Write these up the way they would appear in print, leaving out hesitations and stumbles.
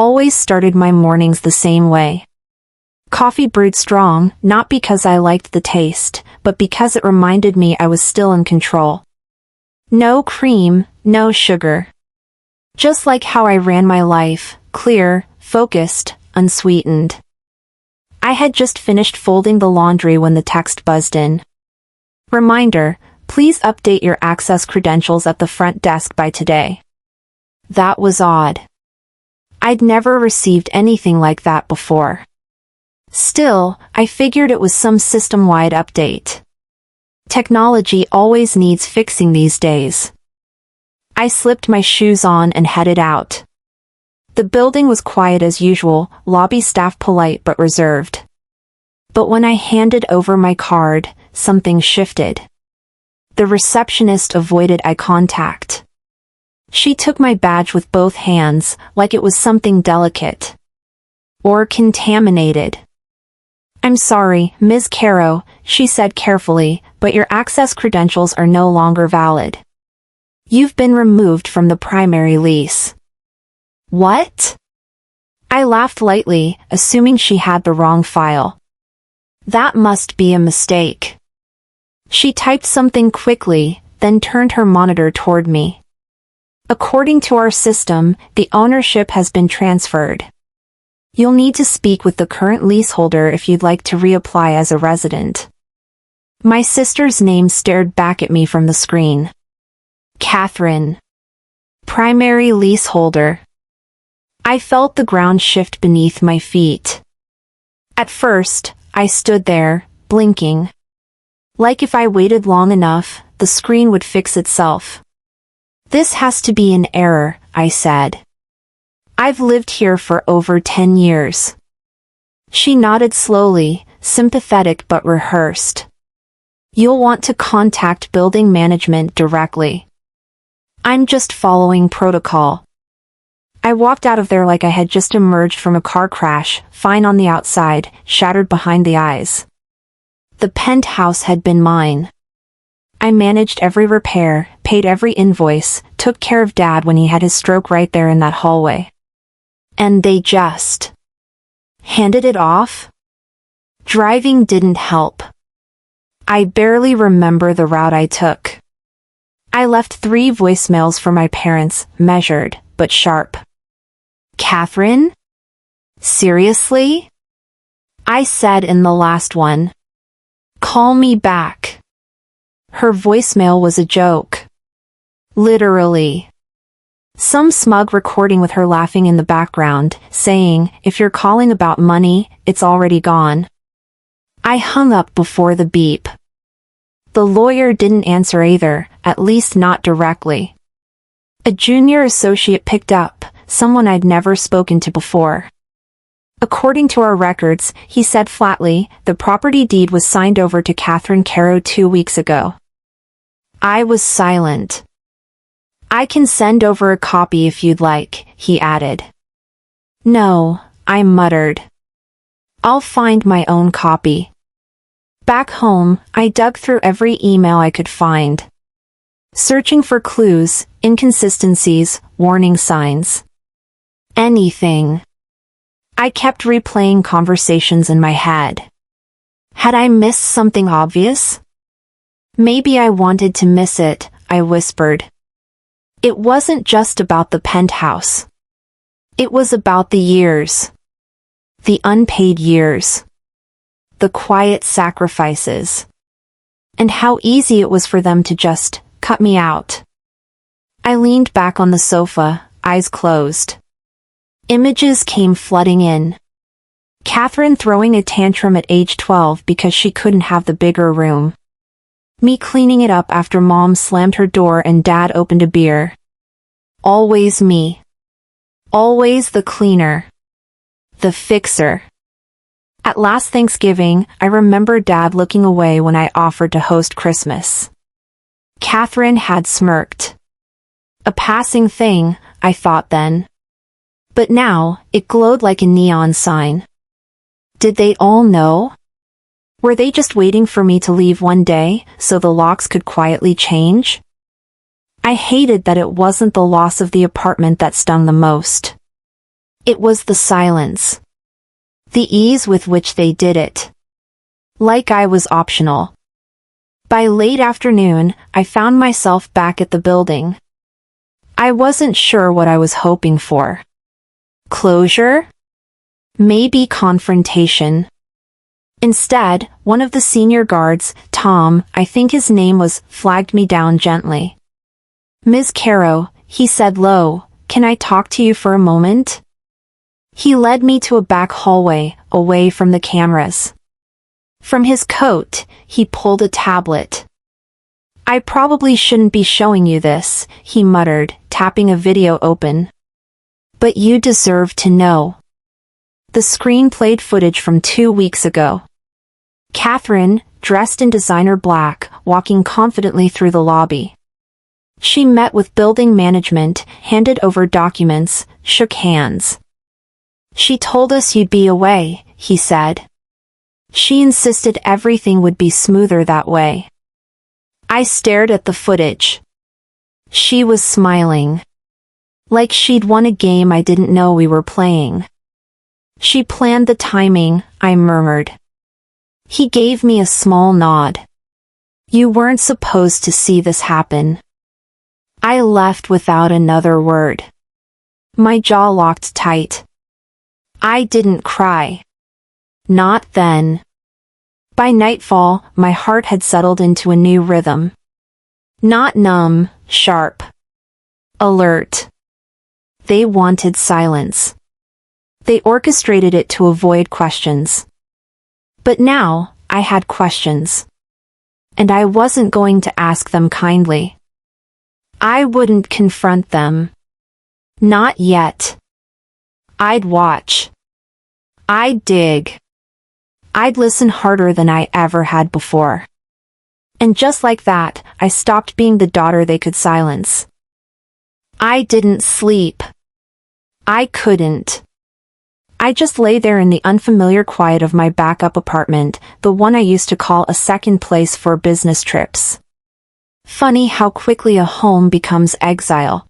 always started my mornings the same way. Coffee brewed strong, not because I liked the taste, but because it reminded me I was still in control. No cream, no sugar. Just like how I ran my life, clear, focused, unsweetened. I had just finished folding the laundry when the text buzzed in. Reminder, please update your access credentials at the front desk by today. That was odd. I'd never received anything like that before. Still, I figured it was some system-wide update. Technology always needs fixing these days. I slipped my shoes on and headed out. The building was quiet as usual, lobby staff polite but reserved. But when I handed over my card, something shifted. The receptionist avoided eye contact. She took my badge with both hands, like it was something delicate. Or contaminated. "I'm sorry, Ms. Caro," she said carefully, "but your access credentials are no longer valid. You've been removed from the primary lease." What? I laughed lightly, assuming she had the wrong file. That must be a mistake. She typed something quickly, then turned her monitor toward me. "According to our system, the ownership has been transferred. You'll need to speak with the current leaseholder if you'd like to reapply as a resident." My sister's name stared back at me from the screen. Catherine. Primary leaseholder. I felt the ground shift beneath my feet. At first, I stood there, blinking. Like if I waited long enough, the screen would fix itself. "This has to be an error," I said. "I've lived here for over 10 years. She nodded slowly, sympathetic but rehearsed. "You'll want to contact building management directly. I'm just following protocol." I walked out of there like I had just emerged from a car crash, fine on the outside, shattered behind the eyes. The penthouse had been mine. I managed every repair, paid every invoice, took care of Dad when he had his stroke right there in that hallway. And they just handed it off? Driving didn't help. I barely remember the route I took. I left 3 voicemails for my parents, measured, but sharp. "Catherine? Seriously?" I said in the last one. "Call me back." Her voicemail was a joke. Literally. Some smug recording with her laughing in the background, saying, "If you're calling about money, it's already gone." I hung up before the beep. The lawyer didn't answer either, at least not directly. A junior associate picked up, someone I'd never spoken to before. According to our records, he said flatly, the property deed was signed over to Catherine Caro 2 weeks ago. I was silent. "I can send over a copy if you'd like," he added. "No," I muttered. "I'll find my own copy." Back home, I dug through every email I could find. Searching for clues, inconsistencies, warning signs. Anything. I kept replaying conversations in my head. Had I missed something obvious? Maybe I wanted to miss it, I whispered. It wasn't just about the penthouse. It was about the years. The unpaid years. The quiet sacrifices. And how easy it was for them to just cut me out. I leaned back on the sofa, eyes closed. Images came flooding in. Catherine throwing a tantrum at age 12 because she couldn't have the bigger room. Me cleaning it up after Mom slammed her door and Dad opened a beer. Always me. Always the cleaner. The fixer. At last Thanksgiving, I remember Dad looking away when I offered to host Christmas. Catherine had smirked. A passing thing, I thought then. But now, it glowed like a neon sign. Did they all know? Were they just waiting for me to leave one day, so the locks could quietly change? I hated that it wasn't the loss of the apartment that stung the most. It was the silence. The ease with which they did it. Like I was optional. By late afternoon, I found myself back at the building. I wasn't sure what I was hoping for. Closure? Maybe confrontation. Instead, one of the senior guards, Tom, I think his name was, flagged me down gently. "Ms. Caro," he said low, "can I talk to you for a moment?" He led me to a back hallway, away from the cameras. From his coat, he pulled a tablet. "I probably shouldn't be showing you this," he muttered, tapping a video open. "But you deserve to know." The screen played footage from 2 weeks ago. Catherine, dressed in designer black, walking confidently through the lobby. She met with building management, handed over documents, shook hands. "She told us you'd be away," he said. "She insisted everything would be smoother that way." I stared at the footage. She was smiling. Like she'd won a game I didn't know we were playing. "She planned the timing," I murmured. He gave me a small nod. "You weren't supposed to see this happen." I left without another word. My jaw locked tight. I didn't cry. Not then. By nightfall, my heart had settled into a new rhythm. Not numb, sharp. Alert. They wanted silence. They orchestrated it to avoid questions. But now, I had questions. And I wasn't going to ask them kindly. I wouldn't confront them. Not yet. I'd watch. I'd dig. I'd listen harder than I ever had before. And just like that, I stopped being the daughter they could silence. I didn't sleep. I couldn't. I just lay there in the unfamiliar quiet of my backup apartment, the one I used to call a second place for business trips. Funny how quickly a home becomes exile.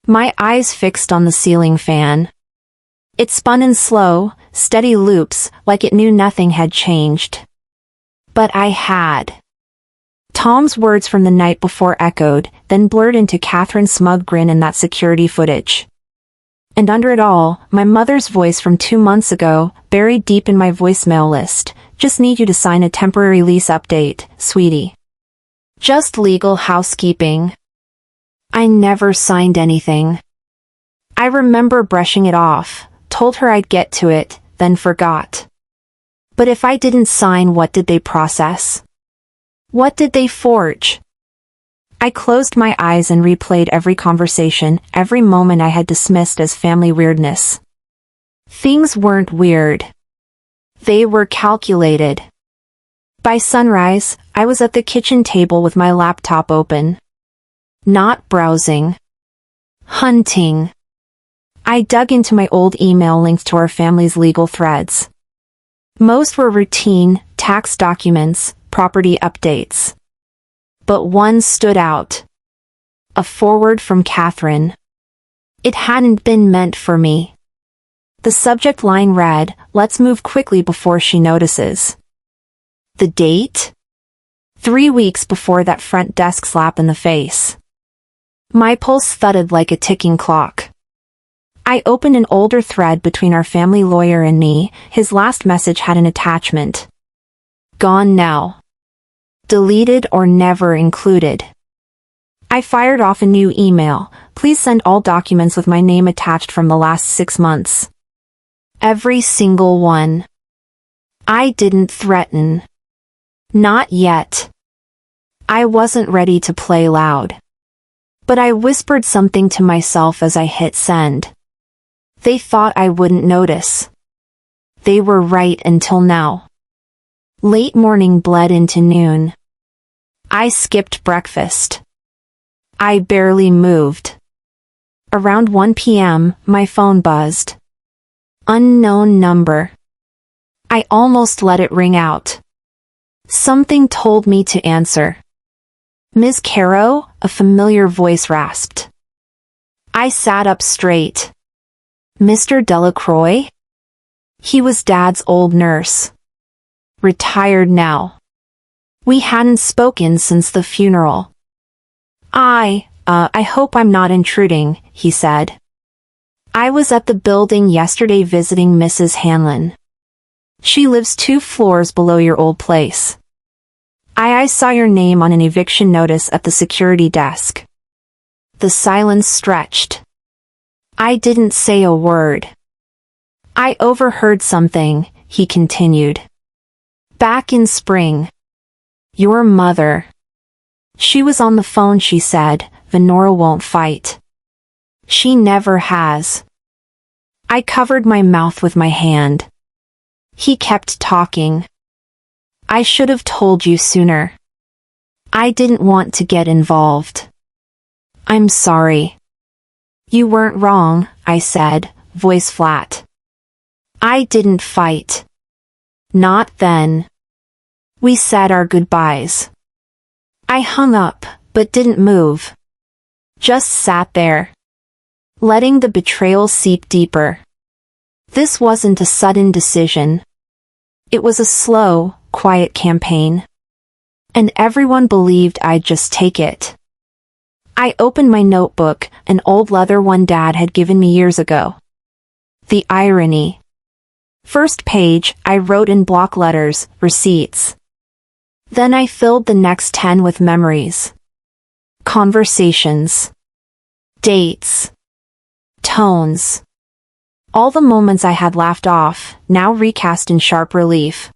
My eyes fixed on the ceiling fan. It spun in slow, steady loops, like it knew nothing had changed. But I had. Tom's words from the night before echoed, then blurred into Catherine's smug grin in that security footage. And under it all, my mother's voice from 2 months ago, buried deep in my voicemail list. "Just need you to sign a temporary lease update, sweetie. Just legal housekeeping." I never signed anything. I remember brushing it off, told her I'd get to it, then forgot. But if I didn't sign, what did they process? What did they forge? I closed my eyes and replayed every conversation, every moment I had dismissed as family weirdness. Things weren't weird. They were calculated. By sunrise, I was at the kitchen table with my laptop open. Not browsing. Hunting. I dug into my old email links to our family's legal threads. Most were routine, tax documents, property updates. But one stood out. A forward from Catherine. It hadn't been meant for me. The subject line read, "Let's move quickly before she notices." The date? 3 weeks before that front desk slap in the face. My pulse thudded like a ticking clock. I opened an older thread between our family lawyer and me. His last message had an attachment. Gone now. Deleted or never included. I fired off a new email. "Please send all documents with my name attached from the last 6 months. Every single one." I didn't threaten. Not yet. I wasn't ready to play loud. But I whispered something to myself as I hit send. They thought I wouldn't notice. They were right until now. Late morning bled into noon. I skipped breakfast. I barely moved. Around 1 p.m., my phone buzzed. Unknown number. I almost let it ring out. Something told me to answer. "Ms. Caro?" a familiar voice rasped. I sat up straight. Mr. Delacroix? He was Dad's old nurse. Retired now. We hadn't spoken since the funeral. I hope I'm not intruding, he said. I was at the building yesterday visiting Mrs. Hanlon. She lives 2 floors below your old place. I saw your name on an eviction notice at the security desk. The silence stretched. I didn't say a word. I overheard something, he continued. Back in spring. Your mother. She was on the phone, she said, Venora won't fight. She never has. I covered my mouth with my hand. He kept talking. I should have told you sooner. I didn't want to get involved. I'm sorry. You weren't wrong, I said, voice flat. I didn't fight. Not then. We said our goodbyes. I hung up, but didn't move. Just sat there, letting the betrayal seep deeper. This wasn't a sudden decision. It was a slow, quiet campaign. And everyone believed I'd just take it. I opened my notebook, an old leather one Dad had given me years ago. The irony. First page, I wrote in block letters, receipts. Then I filled the next 10 with memories. Conversations. Dates. Tones. All the moments I had laughed off, now recast in sharp relief.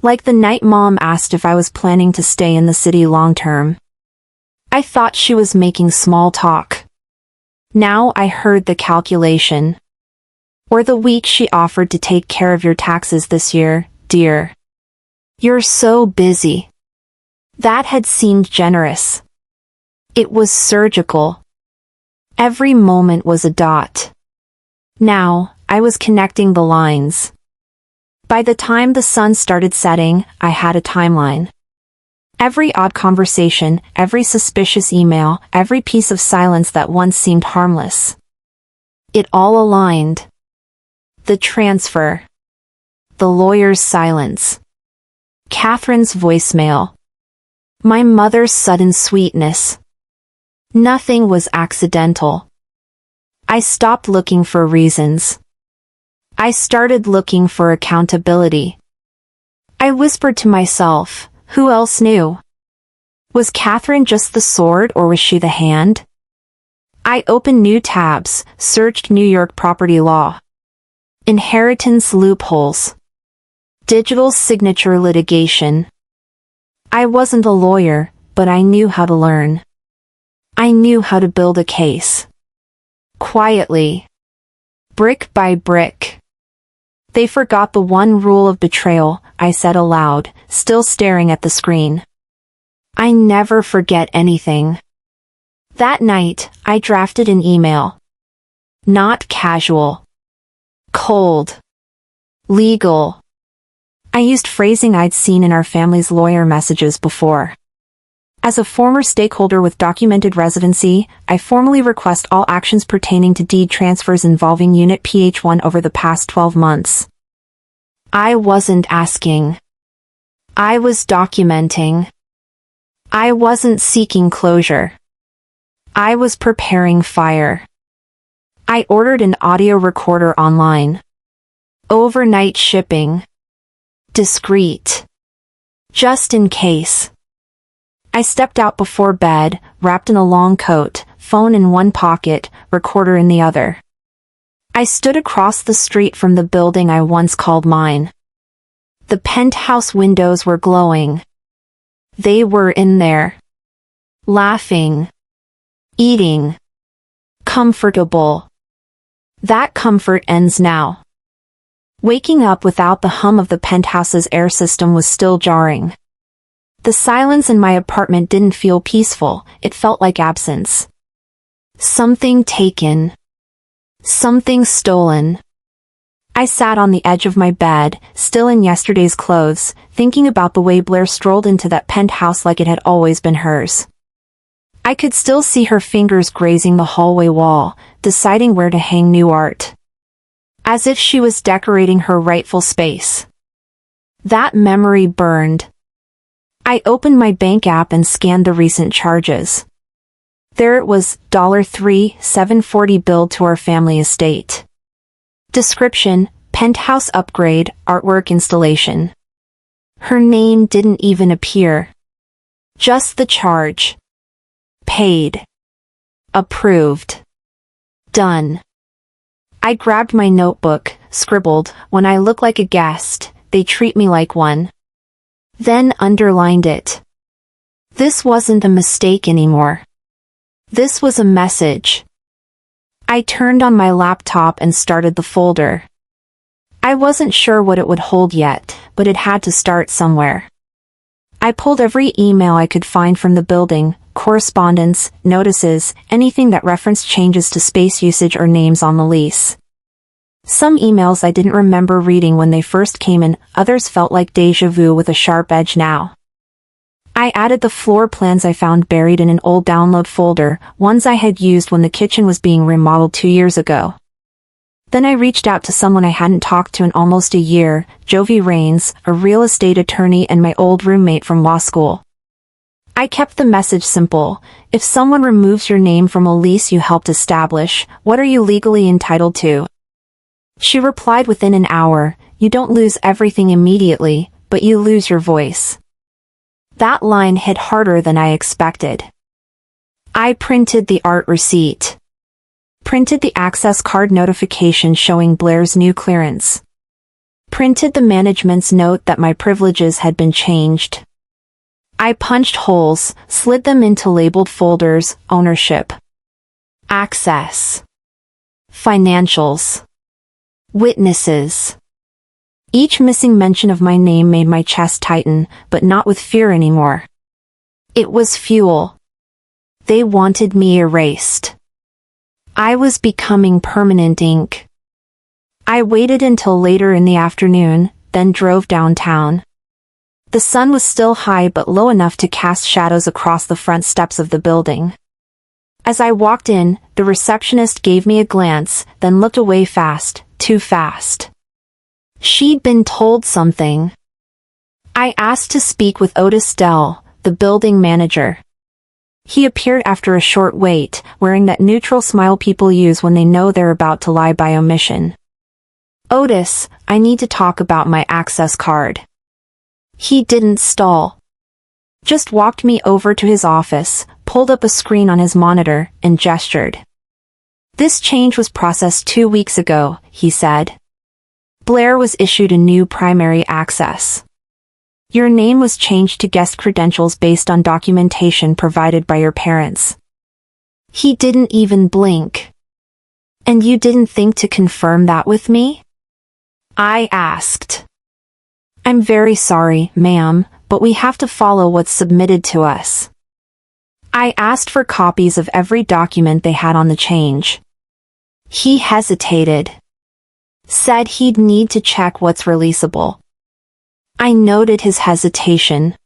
Like the night Mom asked if I was planning to stay in the city long term. I thought she was making small talk. Now I heard the calculation. Or the week she offered to take care of your taxes this year, dear. You're so busy. That had seemed generous. It was surgical. Every moment was a dot. Now, I was connecting the lines. By the time the sun started setting, I had a timeline. Every odd conversation, every suspicious email, every piece of silence that once seemed harmless. It all aligned. The transfer. The lawyer's silence. Catherine's voicemail. My mother's sudden sweetness. Nothing was accidental. I stopped looking for reasons. I started looking for accountability. I whispered to myself, who else knew? Was Catherine just the sword or was she the hand? I opened new tabs, searched New York property law. Inheritance loopholes. Digital signature litigation. I wasn't a lawyer, but I knew how to learn. I knew how to build a case. Quietly. Brick by brick. They forgot the one rule of betrayal, I said aloud, still staring at the screen. I never forget anything. That night, I drafted an email. Not casual. Cold. Legal. I used phrasing I'd seen in our family's lawyer messages before. As a former stakeholder with documented residency, I formally request all actions pertaining to deed transfers involving Unit PH1 over the past 12 months. I wasn't asking. I was documenting. I wasn't seeking closure. I was preparing fire. I ordered an audio recorder online. Overnight shipping. Discreet. Just in case. I stepped out before bed, wrapped in a long coat, phone in one pocket, recorder in the other. I stood across the street from the building I once called mine. The penthouse windows were glowing. They were in there. Laughing. Eating. Comfortable. That comfort ends now. Waking up without the hum of the penthouse's air system was still jarring. The silence in my apartment didn't feel peaceful, it felt like absence. Something taken. Something stolen. I sat on the edge of my bed, still in yesterday's clothes, thinking about the way Blair strolled into that penthouse like it had always been hers. I could still see her fingers grazing the hallway wall, deciding where to hang new art. as if she was decorating her rightful space. That memory burned. I opened my bank app and scanned the recent charges. There it was, $3,740 billed to our family estate. Description: penthouse upgrade, artwork installation. Her name didn't even appear. Just the charge. Paid. Approved. Done. I grabbed my notebook, scribbled, "When I look like a guest, they treat me like one." Then underlined it. This wasn't a mistake anymore. This was a message. I turned on my laptop and started the folder. I wasn't sure what it would hold yet, but it had to start somewhere. I pulled every email I could find from the building, correspondence, notices, anything that referenced changes to space usage or names on the lease. Some emails I didn't remember reading when they first came in, others felt like déjà vu with a sharp edge now. I added the floor plans I found buried in an old download folder, ones I had used when the kitchen was being remodeled 2 years ago. Then I reached out to someone I hadn't talked to in almost a year, Jovi Rains, a real estate attorney and my old roommate from law school. I kept the message simple: if someone removes your name from a lease you helped establish, what are you legally entitled to? She replied within an hour, "You don't lose everything immediately, but you lose your voice." That line hit harder than I expected. I printed the art receipt. Printed the access card notification showing Blair's new clearance. Printed the management's note that my privileges had been changed. I punched holes, slid them into labeled folders: ownership, access, financials, witnesses. Each missing mention of my name made my chest tighten, but not with fear anymore. It was fuel. They wanted me erased. I was becoming permanent ink. I waited until later in the afternoon, then drove downtown. The sun was still high but low enough to cast shadows across the front steps of the building. As I walked in, the receptionist gave me a glance, then looked away fast, too fast. She'd been told something. I asked to speak with Otis Dell, the building manager. He appeared after a short wait, wearing that neutral smile people use when they know they're about to lie by omission. "Otis, I need to talk about my access card." He didn't stall. Just walked me over to his office, pulled up a screen on his monitor, and gestured. "This change was processed 2 weeks ago," he said. "Blair was issued a new primary access. Your name was changed to guest credentials based on documentation provided by your parents." He didn't even blink. "And you didn't think to confirm that with me?" I asked. "I'm very sorry, ma'am, but we have to follow what's submitted to us." I asked for copies of every document they had on the change. He hesitated. Said he'd need to check what's releasable. I noted his hesitation.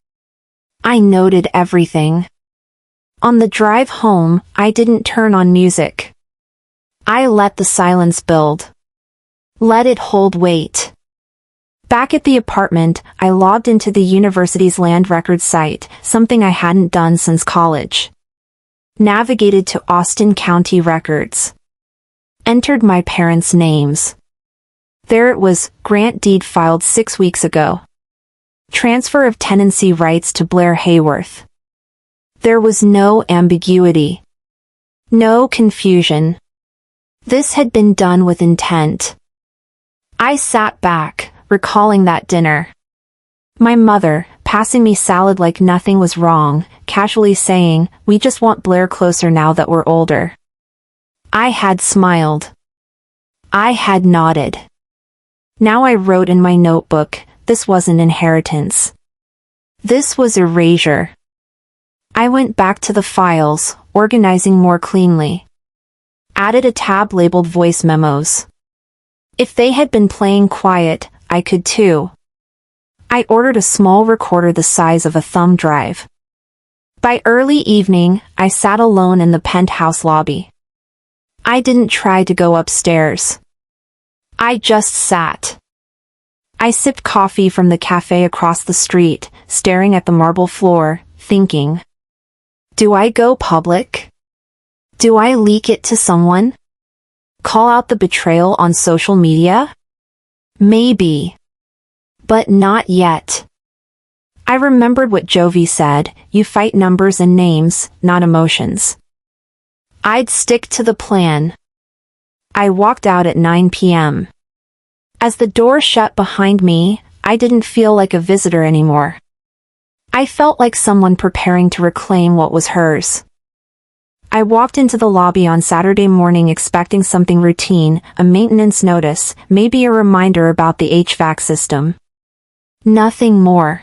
I noted everything. On the drive home, I didn't turn on music. I let the silence build. Let it hold weight. Back at the apartment, I logged into the university's land records site, something I hadn't done since college. Navigated to Austin County Records. Entered my parents' names. There it was, grant deed filed 6 weeks ago. Transfer of tenancy rights to Blair Hayworth. There was no ambiguity. No confusion. This had been done with intent. I sat back, recalling that dinner. My mother, passing me salad like nothing was wrong, casually saying, "We just want Blair closer now that we're older." I had smiled. I had nodded. Now I wrote in my notebook, this wasn't inheritance. This was erasure. I went back to the files, organizing more cleanly. Added a tab labeled voice memos. If they had been playing quiet, I could too. I ordered a small recorder the size of a thumb drive. By early evening, I sat alone in the penthouse lobby. I didn't try to go upstairs. I just sat. I sipped coffee from the cafe across the street, staring at the marble floor, thinking. Do I go public? Do I leak it to someone? Call out the betrayal on social media? Maybe. But not yet. I remembered what Jovi said, you fight numbers and names, not emotions. I'd stick to the plan. I walked out at 9 p.m. As the door shut behind me, I didn't feel like a visitor anymore. I felt like someone preparing to reclaim what was hers. I walked into the lobby on Saturday morning expecting something routine, a maintenance notice, maybe a reminder about the HVAC system. Nothing more.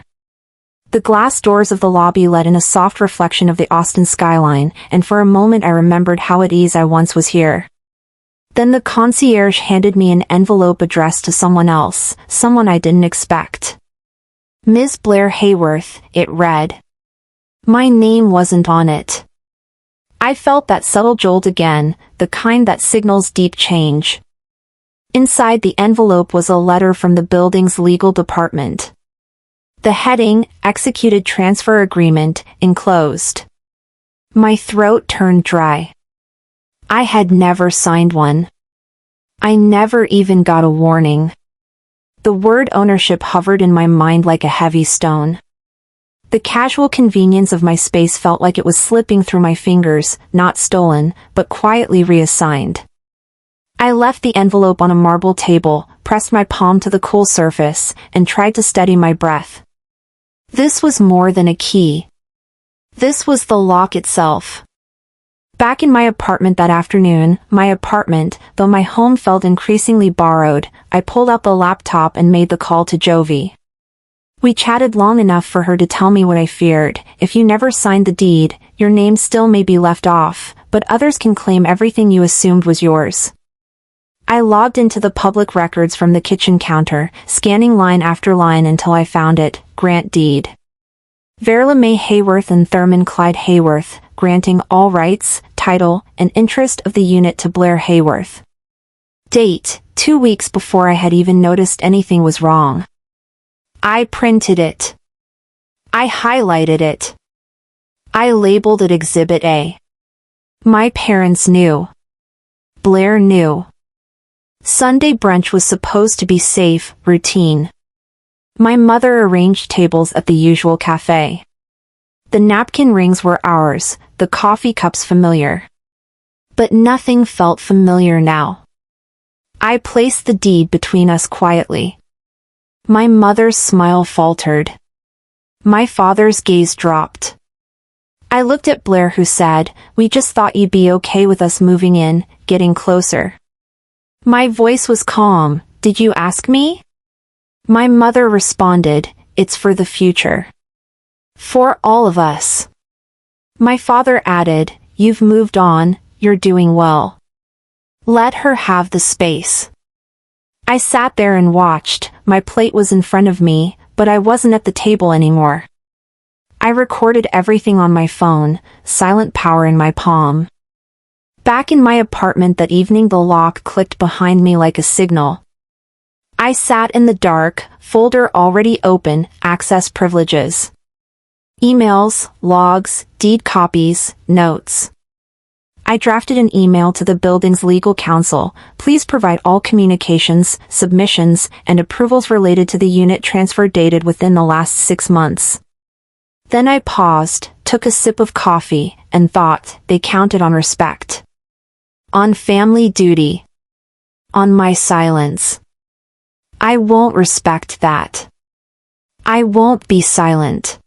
The glass doors of the lobby let in a soft reflection of the Austin skyline, and for a moment I remembered how at ease I once was here. Then the concierge handed me an envelope addressed to someone else, someone I didn't expect. Ms. Blair Hayworth, it read. My name wasn't on it. I felt that subtle jolt again, the kind that signals deep change. Inside the envelope was a letter from the building's legal department. The heading, Executed Transfer Agreement, enclosed. My throat turned dry. I had never signed one. I never even got a warning. The word ownership hovered in my mind like a heavy stone. The casual convenience of my space felt like it was slipping through my fingers, not stolen, but quietly reassigned. I left the envelope on a marble table, pressed my palm to the cool surface, and tried to steady my breath. This was more than a key. This was the lock itself. Back in my apartment that afternoon, though my home felt increasingly borrowed, I pulled out the laptop and made the call to Jovi. We chatted long enough for her to tell me what I feared. If you never signed the deed, your name still may be left off, but others can claim everything you assumed was yours. I logged into the public records from the kitchen counter, scanning line after line until I found it, grant deed. Verla May Hayworth and Thurman Clyde Hayworth, granting all rights, title, and interest of the unit to Blair Hayworth. Date, 2 weeks before I had even noticed anything was wrong. I printed it. I highlighted it. I labeled it Exhibit A. My parents knew. Blair knew. Sunday brunch was supposed to be safe, routine. My mother arranged tables at the usual cafe. The napkin rings were ours, the coffee cups familiar. But nothing felt familiar now. I placed the deed between us quietly. My mother's smile faltered. My father's gaze dropped. I looked at Blair, who said, "We just thought you'd be okay with us moving in, getting closer." My voice was calm. "Did you ask me?" My mother responded, "It's for the future. For all of us." My father added, "You've moved on, you're doing well. Let her have the space." I sat there and watched. My plate was in front of me, but I wasn't at the table anymore. I recorded everything on my phone, silent power in my palm. Back in my apartment that evening, the lock clicked behind me like a signal. I sat in the dark, folder already open, access privileges. Emails, logs, deed copies, notes. I drafted an email to the building's legal counsel. Please provide all communications, submissions, and approvals related to the unit transfer dated within the last 6 months. Then I paused, took a sip of coffee, and thought, they counted on respect. On family duty. On my silence. I won't respect that. I won't be silent.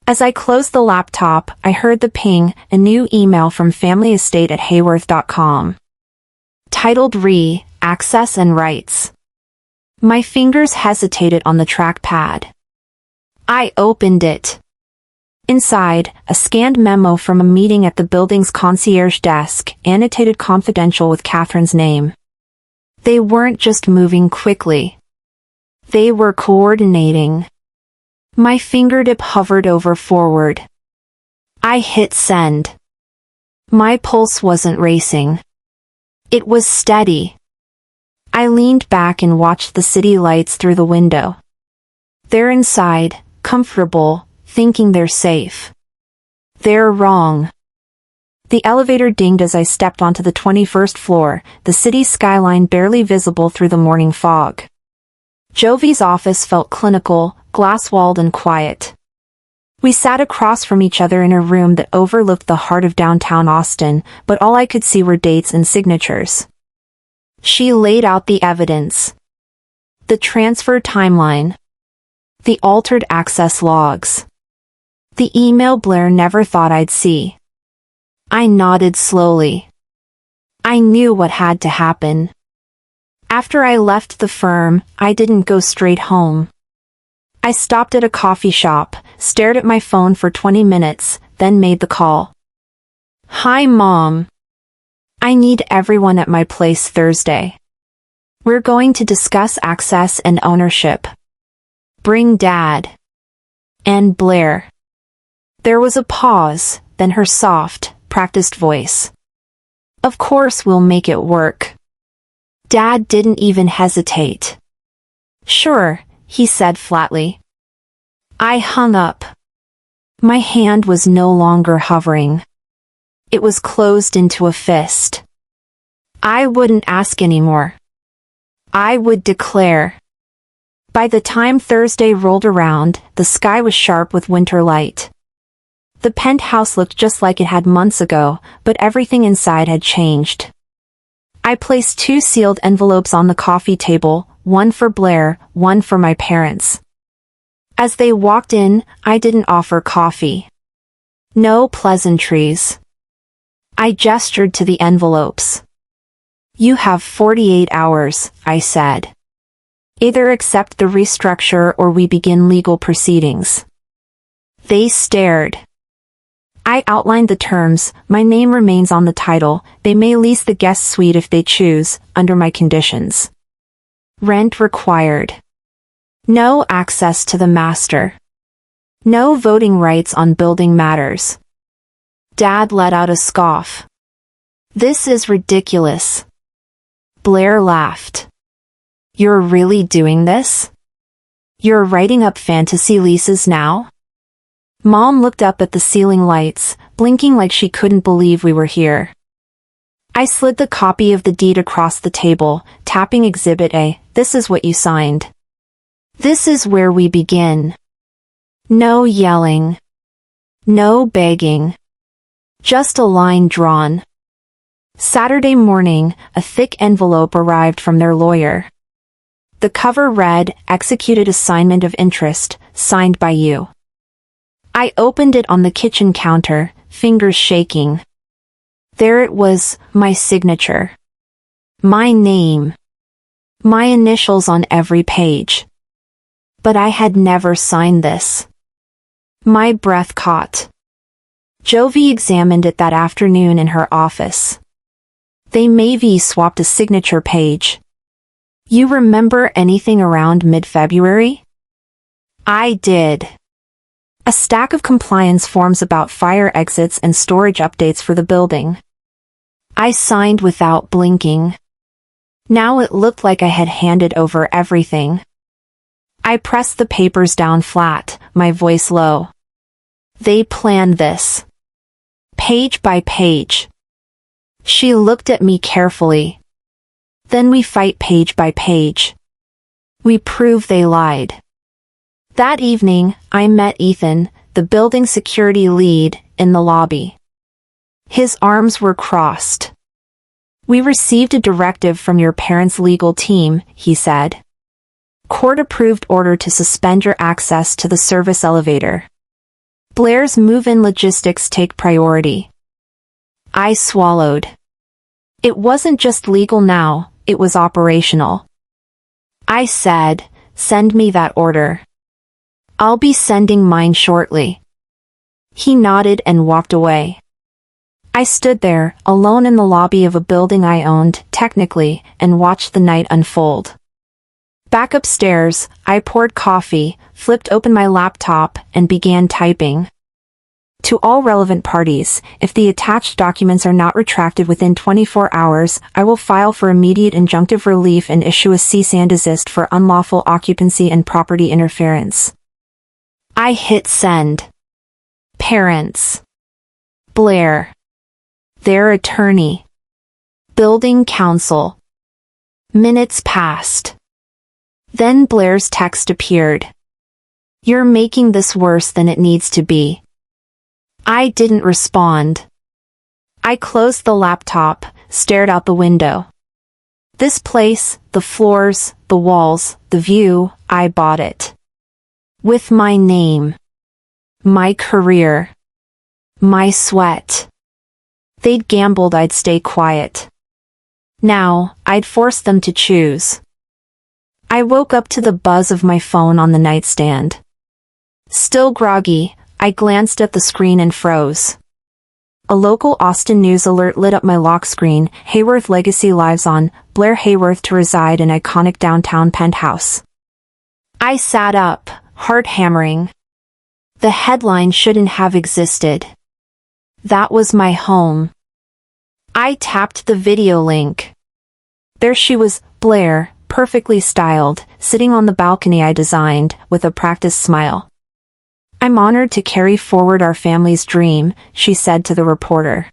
As I closed the laptop, I heard the ping, a new email from familyestate@hayworth.com. Titled Access and Rights. My fingers hesitated on the trackpad. I opened it. Inside, a scanned memo from a meeting at the building's concierge desk, annotated confidential with Catherine's name. They weren't just moving quickly. They were coordinating. My fingertip hovered over forward. I hit send. My pulse wasn't racing. It was steady. I leaned back and watched the city lights through the window. They're inside, comfortable, thinking they're safe. They're wrong. The elevator dinged as I stepped onto the 21st floor, the city skyline barely visible through the morning fog. Jovi's office felt clinical, glass-walled and quiet. We sat across from each other in a room that overlooked the heart of downtown Austin, but all I could see were dates and signatures. She laid out the evidence. The transfer timeline. The altered access logs. The email Blair never thought I'd see. I nodded slowly. I knew what had to happen. After I left the firm, I didn't go straight home. I stopped at a coffee shop, stared at my phone for 20 minutes, then made the call. Hi, Mom. I need everyone at my place Thursday. We're going to discuss access and ownership. Bring Dad. And Blair. There was a pause, then her soft, practiced voice. Of course we'll make it work. Dad didn't even hesitate. Sure, he said flatly. I hung up. My hand was no longer hovering. It was closed into a fist. I wouldn't ask anymore. I would declare. By the time Thursday rolled around, the sky was sharp with winter light. The penthouse looked just like it had months ago, but everything inside had changed. I placed 2 sealed envelopes on the coffee table, one for Blair, one for my parents. As they walked in, I didn't offer coffee. No pleasantries. I gestured to the envelopes. You have 48 hours, I said. Either accept the restructure or we begin legal proceedings. They stared. I outlined the terms. My name remains on the title. They may lease the guest suite if they choose, under my conditions. Rent required. No access to the master. No voting rights on building matters. Dad let out a scoff. This is ridiculous. Blair laughed. You're really doing this? You're writing up fantasy leases now? Mom looked up at the ceiling lights, blinking like she couldn't believe we were here. I slid the copy of the deed across the table, tapping Exhibit A. This is what you signed. This is where we begin. No yelling. No begging. Just a line drawn. Saturday morning, a thick envelope arrived from their lawyer. The cover read, Executed Assignment of Interest, signed by you. I opened it on the kitchen counter, fingers shaking. There it was, my signature. My name. My initials on every page. But I had never signed this. My breath caught. Jovi examined it that afternoon in her office. They maybe swapped a signature page. You remember anything around mid-February? I did. A stack of compliance forms about fire exits and storage updates for the building. I signed without blinking. Now it looked like I had handed over everything. I pressed the papers down flat, my voice low. They planned this. Page by page. She looked at me carefully. Then we fight page by page. We prove they lied. That evening, I met Ethan, the building security lead, in the lobby. His arms were crossed. We received a directive from your parents' legal team, he said. Court-approved order to suspend your access to the service elevator. Blair's move-in logistics take priority. I swallowed. It wasn't just legal now, it was operational. I said, send me that order. I'll be sending mine shortly. He nodded and walked away. I stood there, alone in the lobby of a building I owned, technically, and watched the night unfold. Back upstairs, I poured coffee, flipped open my laptop, and began typing. To all relevant parties, if the attached documents are not retracted within 24 hours, I will file for immediate injunctive relief and issue a cease and desist for unlawful occupancy and property interference. I hit send. Parents. Blair. Their attorney. Building counsel. Minutes passed. Then Blair's text appeared. "You're making this worse than it needs to be." I didn't respond. I closed the laptop, stared out the window. This place, the floors, the walls, the view, I bought it. With my name. My career. My sweat. They'd gambled I'd stay quiet. Now, I'd force them to choose. I woke up to the buzz of my phone on the nightstand. Still groggy, I glanced at the screen and froze. A local Austin news alert lit up my lock screen. Hayworth legacy lives on, Blair Hayworth to reside in iconic downtown penthouse. I sat up, heart hammering. The headline shouldn't have existed. That was my home. I tapped the video link. There she was, Blair, perfectly styled, sitting on the balcony I designed, with a practiced smile. "I'm honored to carry forward our family's dream," she said to the reporter.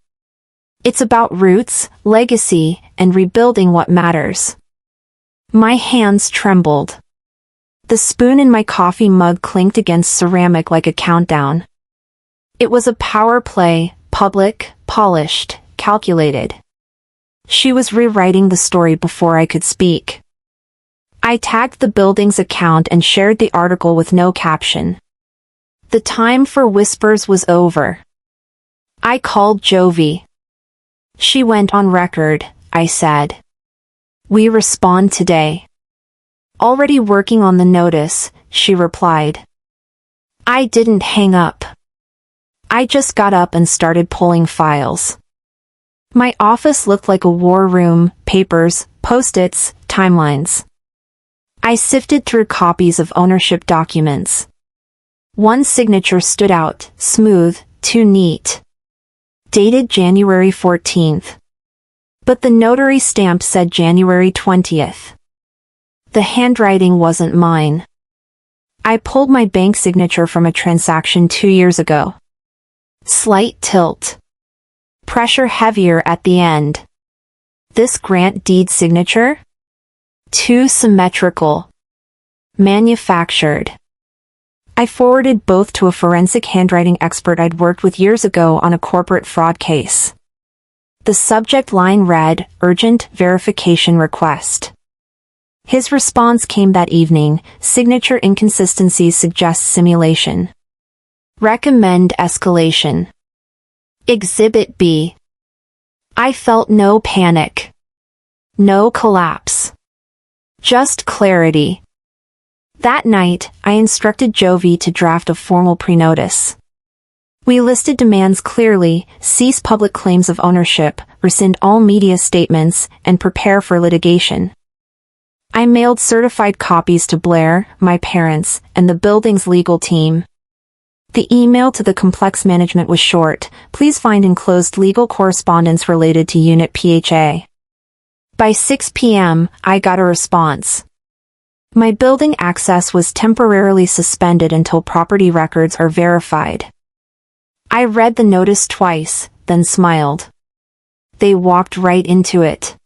"It's about roots, legacy, and rebuilding what matters." My hands trembled. The spoon in my coffee mug clinked against ceramic like a countdown. It was a power play, public, polished, calculated. She was rewriting the story before I could speak. I tagged the building's account and shared the article with no caption. The time for whispers was over. I called Jovi. "She went on record," I said. "We respond today." "Already working on the notice," she replied. I didn't hang up. I just got up and started pulling files. My office looked like a war room, papers, post-its, timelines. I sifted through copies of ownership documents. One signature stood out, smooth, too neat. Dated January 14th. But the notary stamp said January 20th. The handwriting wasn't mine. I pulled my bank signature from a transaction 2 years ago. Slight tilt. Pressure heavier at the end. This grant deed signature? Too symmetrical. Manufactured. I forwarded both to a forensic handwriting expert I'd worked with years ago on a corporate fraud case. The subject line read, "Urgent verification request." His response came that evening, "Signature inconsistencies suggest simulation. Recommend escalation. Exhibit B." I felt no panic. No collapse. Just clarity. That night, I instructed Jovi to draft a formal pre-notice. We listed demands clearly: cease public claims of ownership, rescind all media statements, and prepare for litigation. I mailed certified copies to Blair, my parents, and the building's legal team. The email to the complex management was short: "Please find enclosed legal correspondence related to Unit PHA." By 6 p.m., I got a response. My building access was temporarily suspended until property records are verified. I read the notice twice, then smiled. They walked right into it.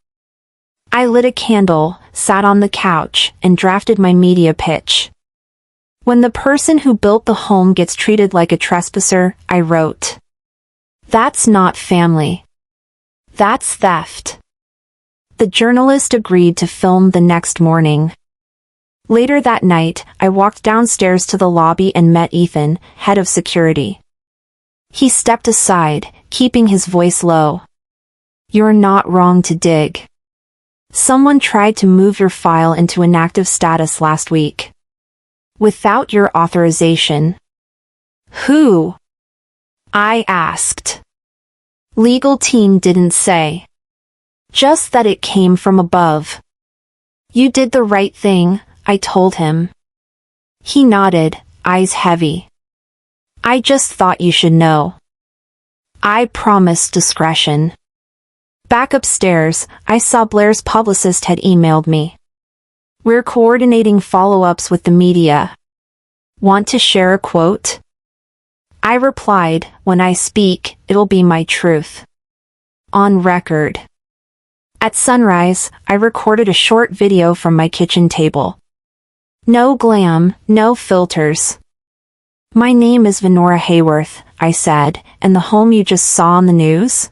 I lit a candle, sat on the couch, and drafted my media pitch. "When the person who built the home gets treated like a trespasser," I wrote. "That's not family. That's theft." The journalist agreed to film the next morning. Later that night, I walked downstairs to the lobby and met Ethan, head of security. He stepped aside, keeping his voice low. "You're not wrong to dig. Someone tried to move your file into inactive status last week. Without your authorization." "Who?" I asked. "Legal team didn't say. Just that it came from above." "You did the right thing," I told him. He nodded, eyes heavy. I just thought you should know. I promise discretion. Back upstairs, I saw Blair's publicist had emailed me. We're coordinating follow-ups with the media. Want to share a quote? I replied, when I speak, it'll be my truth. On record. At sunrise, I recorded a short video from my kitchen table. No glam, no filters. My name is Venora Hayworth, I said, and the home you just saw on the news?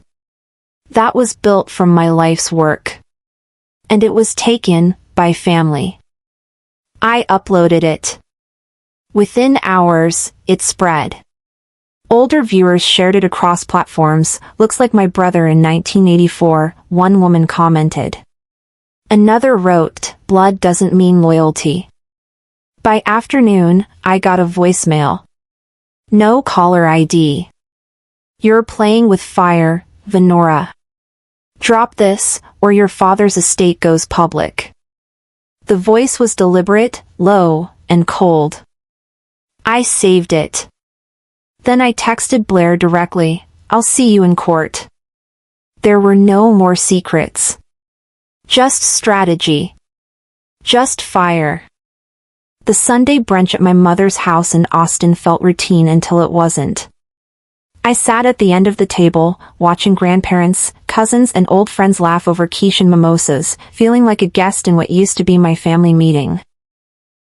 That was built from my life's work. And it was taken by family. I uploaded it. Within hours, it spread. Older viewers shared it across platforms. Looks like my brother in 1984, one woman commented. Another wrote, blood doesn't mean loyalty. By afternoon, I got a voicemail. No caller ID. You're playing with fire, Venora. Drop this, or your father's estate goes public. The voice was deliberate, low, and cold. I saved it. Then I texted Blair directly, I'll see you in court. There were no more secrets. Just strategy. Just fire. The Sunday brunch at my mother's house in Austin felt routine until it wasn't. I sat at the end of the table, watching grandparents, cousins and old friends laugh over quiche and mimosas, feeling like a guest in what used to be my family meeting.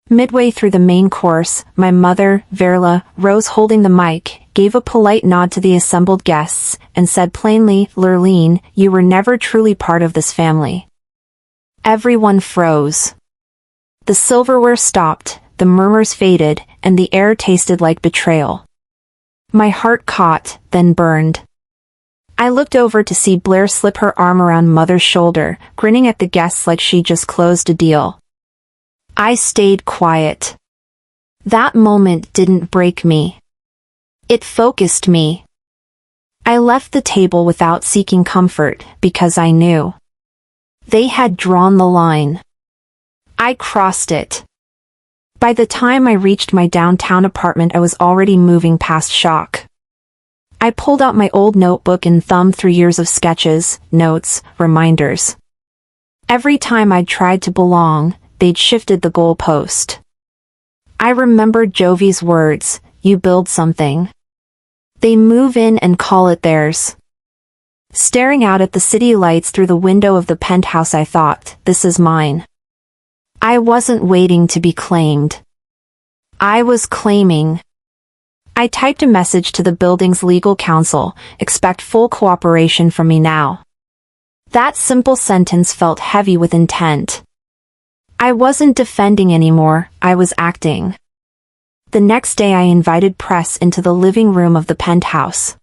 Midway through the main course, my mother, Verla, rose holding the mic, gave a polite nod to the assembled guests, and said plainly, Lurleen, you were never truly part of this family. Everyone froze. The silverware stopped, the murmurs faded, and the air tasted like betrayal. My heart caught, then burned. I looked over to see Blair slip her arm around Mother's shoulder, grinning at the guests like she just closed a deal. I stayed quiet. That moment didn't break me. It focused me. I left the table without seeking comfort, because I knew. They had drawn the line. I crossed it. By the time I reached my downtown apartment, I was already moving past shock. I pulled out my old notebook and thumbed through years of sketches, notes, reminders. Every time I'd tried to belong, they'd shifted the goalpost. I remembered Jovi's words, you build something. They move in and call it theirs. Staring out at the city lights through the window of the penthouse, I thought, this is mine. I wasn't waiting to be claimed. I was claiming. I typed a message to the building's legal counsel, expect full cooperation from me now. That simple sentence felt heavy with intent. I wasn't defending anymore, I was acting. The next day I invited press into the living room of the penthouse.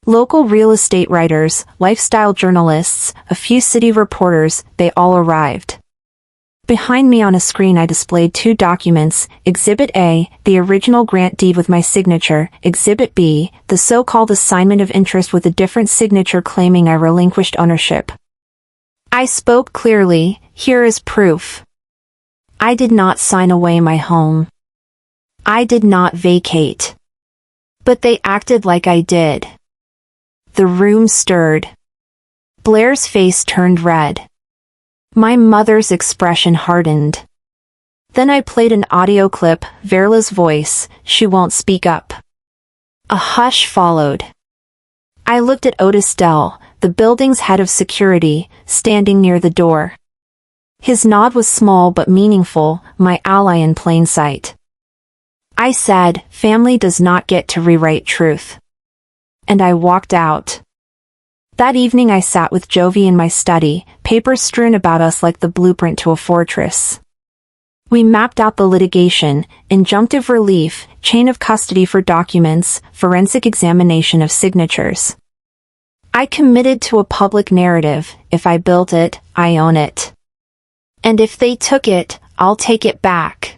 Local real estate writers, lifestyle journalists, a few city reporters, they all arrived. Behind me on a screen I displayed two documents, Exhibit A, the original grant deed with my signature, Exhibit B, the so-called assignment of interest with a different signature claiming I relinquished ownership. I spoke clearly, here is proof. I did not sign away my home. I did not vacate. But they acted like I did. The room stirred. Blair's face turned red. My mother's expression hardened. Then I played an audio clip, Verla's voice, she won't speak up. A hush followed. I looked at Otis Dell, the building's head of security, standing near the door. His nod was small but meaningful, my ally in plain sight. I said, family does not get to rewrite truth. And I walked out. That evening I sat with Jovi in my study, papers strewn about us like the blueprint to a fortress. We mapped out the litigation, injunctive relief, chain of custody for documents, forensic examination of signatures. I committed to a public narrative, if I built it, I own it. And if they took it, I'll take it back.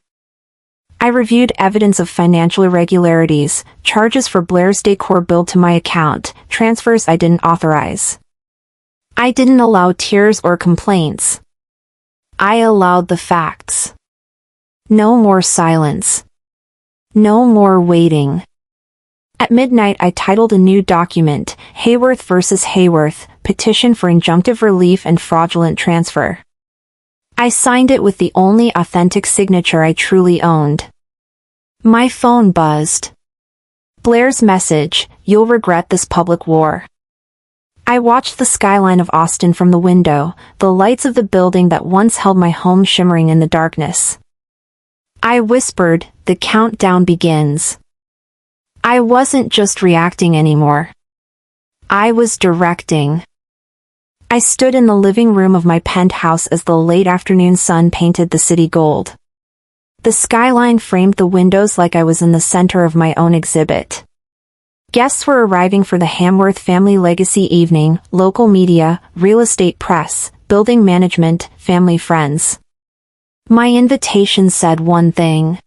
I reviewed evidence of financial irregularities, charges for Blair's decor billed to my account, transfers I didn't authorize. I didn't allow tears or complaints. I allowed the facts. No more silence. No more waiting. At midnight I titled a new document, Hayworth vs. Hayworth, Petition for Injunctive Relief and Fraudulent Transfer. I signed it with the only authentic signature I truly owned. My phone buzzed. Blair's message, "You'll regret this public war." I watched the skyline of Austin from the window, the lights of the building that once held my home shimmering in the darkness. I whispered, "The countdown begins." I wasn't just reacting anymore. I was directing. I stood in the living room of my penthouse as the late afternoon sun painted the city gold. The skyline framed the windows like I was in the center of my own exhibit. Guests were arriving for the Hamworth family legacy evening, local media, real estate press, building management, family friends. My invitation said one thing.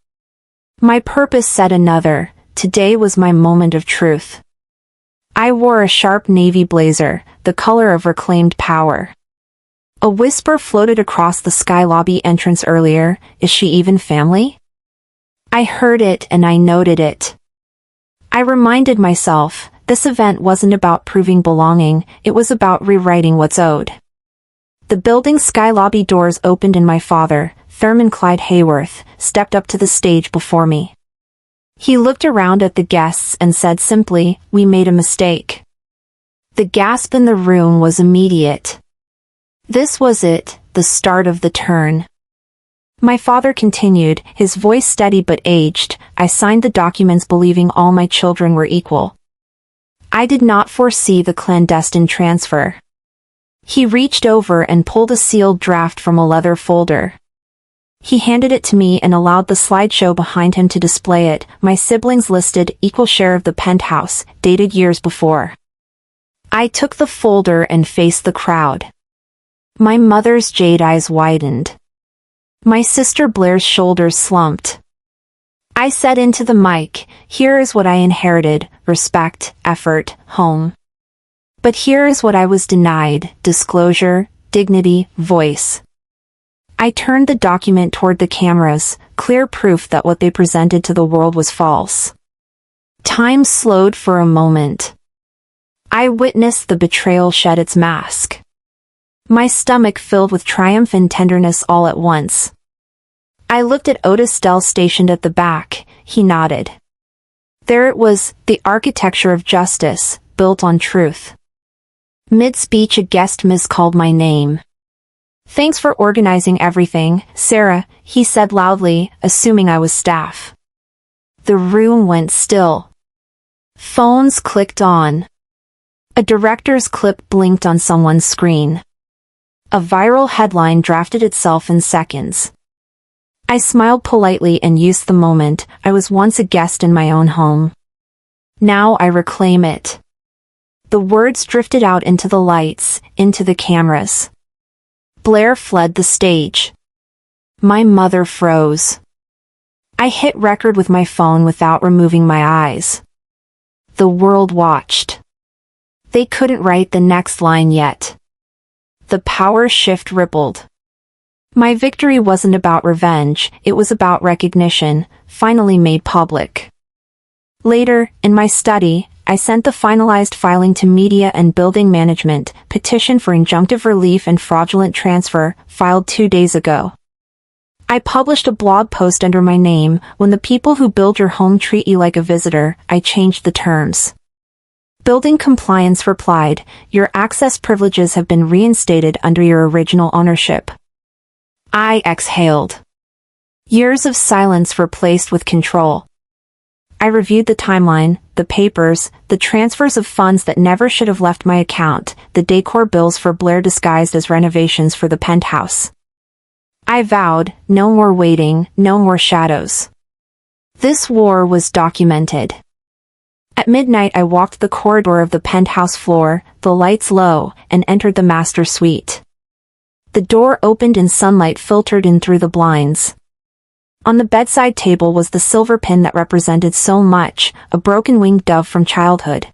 My purpose said another. Today was my moment of truth. I wore a sharp navy blazer, the color of reclaimed power. A whisper floated across the Sky Lobby entrance earlier, "Is she even family?" I heard it and I noted it. I reminded myself, this event wasn't about proving belonging, it was about rewriting what's owed. The building's Sky Lobby doors opened and my father, Thurman Clyde Hayworth, stepped up to the stage before me. He looked around at the guests and said simply, "We made a mistake." The gasp in the room was immediate. This was it, the start of the turn. My father continued, his voice steady but aged, "I signed the documents believing all my children were equal. I did not foresee the clandestine transfer." He reached over and pulled a sealed draft from a leather folder. He handed it to me and allowed the slideshow behind him to display it. My siblings listed, equal share of the penthouse, dated years before. I took the folder and faced the crowd. My mother's jade eyes widened. My sister Blair's shoulders slumped. I said into the mic, "Here is what I inherited, respect, effort, home. But here is what I was denied, disclosure, dignity, voice." I turned the document toward the cameras, clear proof that what they presented to the world was false. Time slowed for a moment. I witnessed the betrayal shed its mask. My stomach filled with triumph and tenderness all at once. I looked at Otis Dell stationed at the back. He nodded. There it was, the architecture of justice, built on truth. Mid-speech a guest miscalled my name. "Thanks for organizing everything, Sarah," he said loudly, assuming I was staff. The room went still. Phones clicked on. A director's clip blinked on someone's screen. A viral headline drafted itself in seconds. I smiled politely and used the moment. I was once a guest in my own home. Now I reclaim it. The words drifted out into the lights, into the cameras. Blair fled the stage. My mother froze. I hit record with my phone without removing my eyes. The world watched. They couldn't write the next line yet. The power shift rippled. My victory wasn't about revenge, it was about recognition, finally made public. Later, in my study, I sent the finalized filing to Media and Building Management, Petition for Injunctive Relief and Fraudulent Transfer, filed 2 days ago. I published a blog post under my name, "When the people who build your home treat you like a visitor, I changed the terms." Building Compliance replied, "Your access privileges have been reinstated under your original ownership." I exhaled. Years of silence replaced with control. I reviewed the timeline, the papers, the transfers of funds that never should have left my account, the decor bills for Blair disguised as renovations for the penthouse. I vowed, no more waiting, no more shadows. This war was documented. At midnight I walked the corridor of the penthouse floor, the lights low, and entered the master suite. The door opened and sunlight filtered in through the blinds. On the bedside table was the silver pin that represented so much, a broken-winged dove from childhood.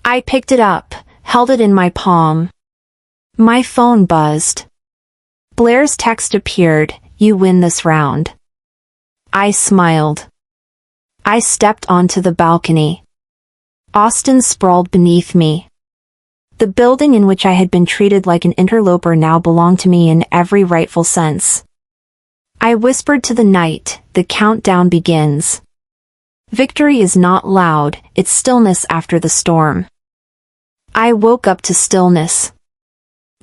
I picked it up, held it in my palm. My phone buzzed. Blair's text appeared, "You win this round." I smiled. I stepped onto the balcony. Austin sprawled beneath me. The building in which I had been treated like an interloper now belonged to me in every rightful sense. I whispered to the night, the countdown begins. Victory is not loud, it's stillness after the storm. I woke up to stillness.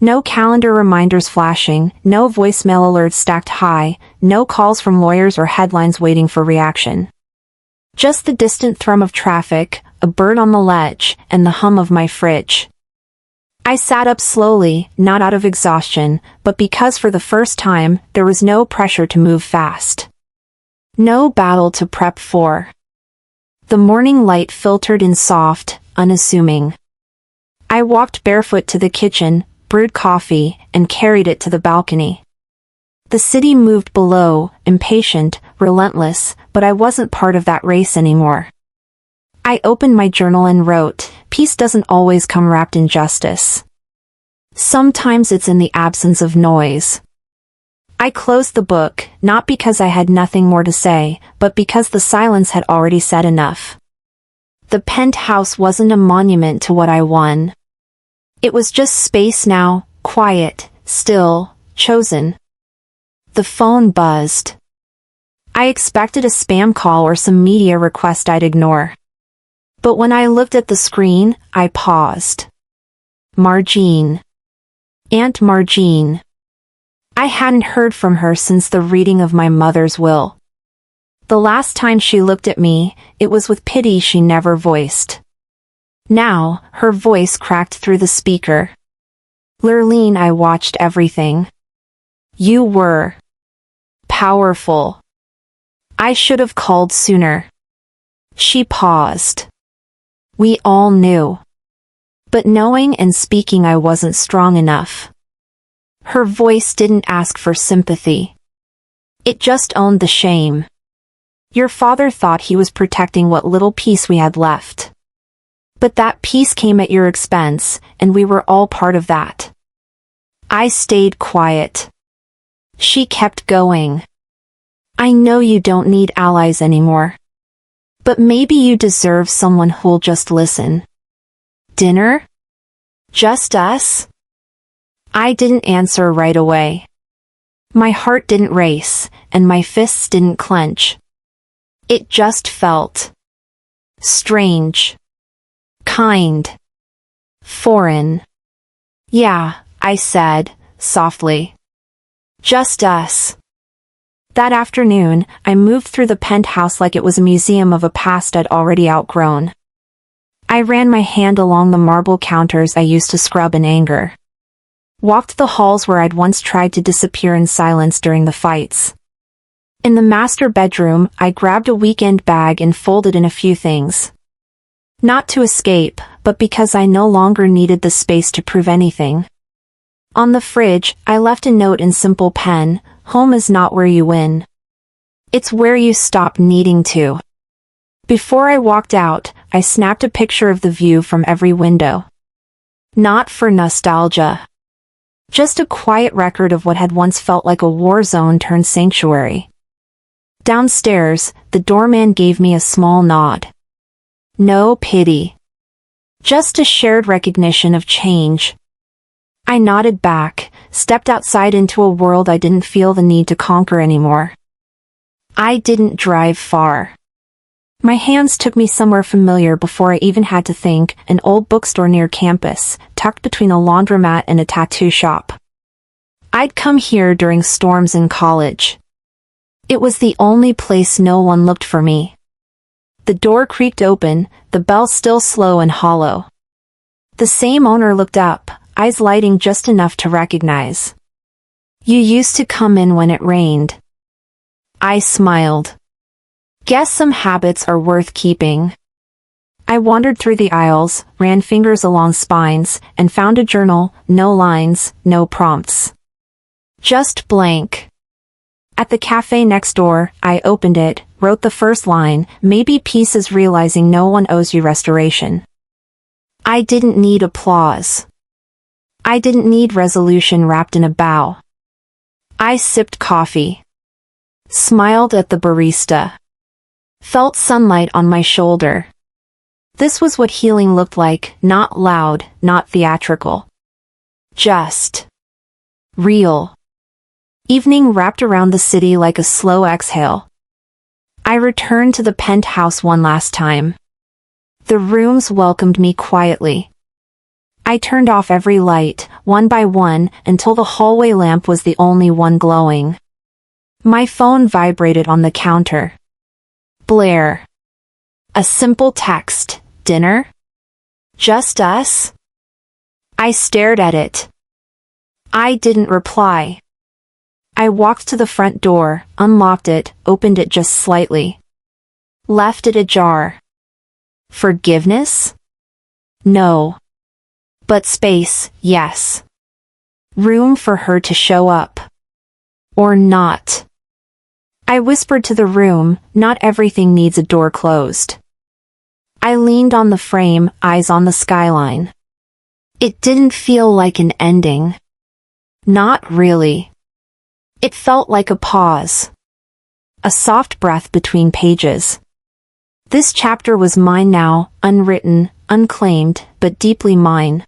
No calendar reminders flashing, no voicemail alerts stacked high, no calls from lawyers or headlines waiting for reaction. Just the distant thrum of traffic, a bird on the ledge, and the hum of my fridge. I sat up slowly, not out of exhaustion, but because for the first time, there was no pressure to move fast. No battle to prep for. The morning light filtered in soft, unassuming. I walked barefoot to the kitchen, brewed coffee, and carried it to the balcony. The city moved below, impatient, relentless, but I wasn't part of that race anymore. I opened my journal and wrote, "Peace doesn't always come wrapped in justice. Sometimes it's in the absence of noise." I closed the book, not because I had nothing more to say, but because the silence had already said enough. The penthouse wasn't a monument to what I won. It was just space now, quiet, still, chosen. The phone buzzed. I expected a spam call or some media request I'd ignore. But when I looked at the screen, I paused. Margine. Aunt Margine. I hadn't heard from her since the reading of my mother's will. The last time she looked at me, it was with pity she never voiced. Now, her voice cracked through the speaker. "Lurleen, I watched everything. You were powerful. I should have called sooner." She paused. We all knew. But knowing and speaking I wasn't strong enough. Her voice didn't ask for sympathy. It just owned the shame. "Your father thought he was protecting what little peace we had left. But that peace came at your expense, and we were all part of that." I stayed quiet. She kept going. "I know you don't need allies anymore. But maybe you deserve someone who'll just listen." "Dinner? Just us?" I didn't answer right away. My heart didn't race, and my fists didn't clench. It just felt strange. Kind. Foreign. "Yeah," I said, softly. "Just us." That afternoon, I moved through the penthouse like it was a museum of a past I'd already outgrown. I ran my hand along the marble counters I used to scrub in anger. Walked the halls where I'd once tried to disappear in silence during the fights. In the master bedroom, I grabbed a weekend bag and folded in a few things. Not to escape, but because I no longer needed the space to prove anything. On the fridge, I left a note in simple pen, "Home is not where you win. It's where you stop needing to." Before I walked out, I snapped a picture of the view from every window. Not for nostalgia. Just a quiet record of what had once felt like a war zone turned sanctuary. Downstairs, the doorman gave me a small nod. No pity. Just a shared recognition of change. I nodded back, stepped outside into a world I didn't feel the need to conquer anymore. I didn't drive far. My hands took me somewhere familiar before I even had to think, an old bookstore near campus, tucked between a laundromat and a tattoo shop. I'd come here during storms in college. It was the only place no one looked for me. The door creaked open, the bell still slow and hollow. The same owner looked up, eyes lighting just enough to recognize. "You used to come in when it rained." I smiled. Guess some habits are worth keeping. I wandered through the aisles, ran fingers along spines, and found a journal, no lines, no prompts. Just blank. At the cafe next door, I opened it, wrote the first line, "Maybe peace is realizing no one owes you restoration." I didn't need applause. I didn't need resolution wrapped in a bow. I sipped coffee. Smiled at the barista. Felt sunlight on my shoulder. This was what healing looked like, not loud, not theatrical. Just real. Evening wrapped around the city like a slow exhale. I returned to the penthouse one last time. The rooms welcomed me quietly. I turned off every light, one by one, until the hallway lamp was the only one glowing. My phone vibrated on the counter. Blair. A simple text. Dinner? Just us? I stared at it. I didn't reply. I walked to the front door, unlocked it, opened it just slightly. Left it ajar. Forgiveness? No. But space, yes. Room for her to show up. Or not. I whispered to the room, not everything needs a door closed. I leaned on the frame, eyes on the skyline. It didn't feel like an ending. Not really. It felt like a pause. A soft breath between pages. This chapter was mine now, unwritten, unclaimed, but deeply mine.